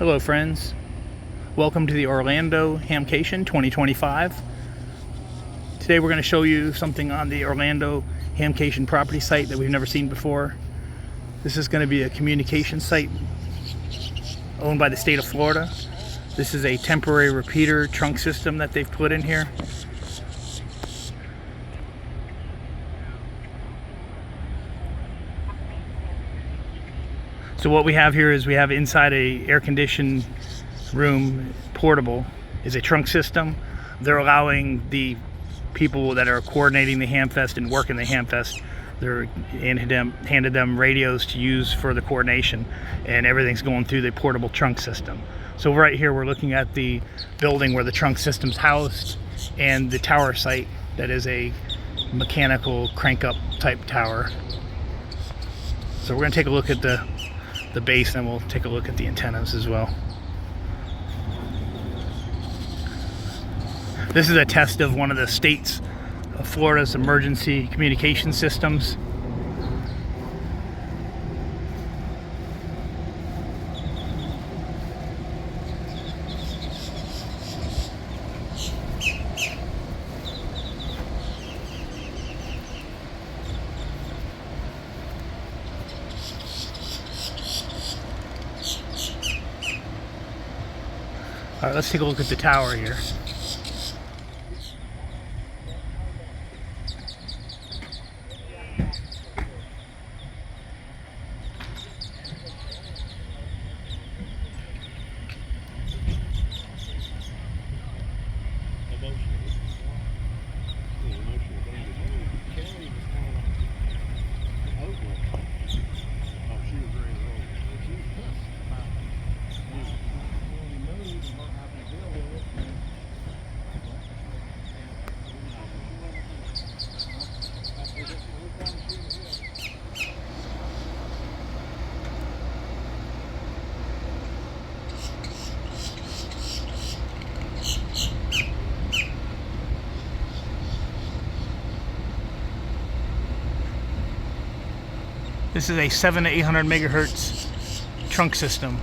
Hello friends, welcome to the Orlando Hamcation 2025. Today we're going to show you something on the Orlando Hamcation property site that we've never seen before. This is going to be a communication site owned by the state of Florida. This is a temporary repeater trunk system that they've put in here. So what we have here is we have inside a air-conditioned room, portable, is a trunk system. They're allowing the people that are coordinating the HAMFEST and working the HAMFEST, they're handed them radios to use for the coordination, and everything's going through the portable trunk system. So right here we're looking at the building where the trunk system's housed and the tower site that is a mechanical crank-up type tower. So we're going to take a look at the base, and we'll take a look at the antennas as well. This is a test of one of the states of Florida's emergency communication systems. All right, let's take a look at the tower here. This is a 700 to 800 megahertz trunk system.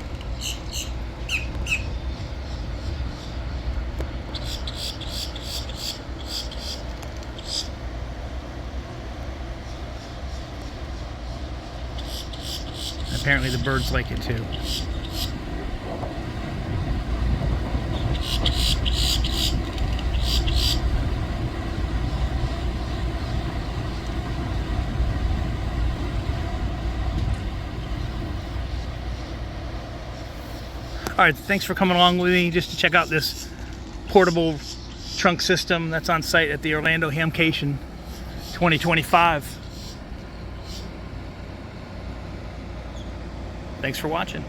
Apparently the birds like it too. All right, thanks for coming along with me just to check out this portable trunk system that's on site at the Orlando Hamcation 2025. Thanks for watching.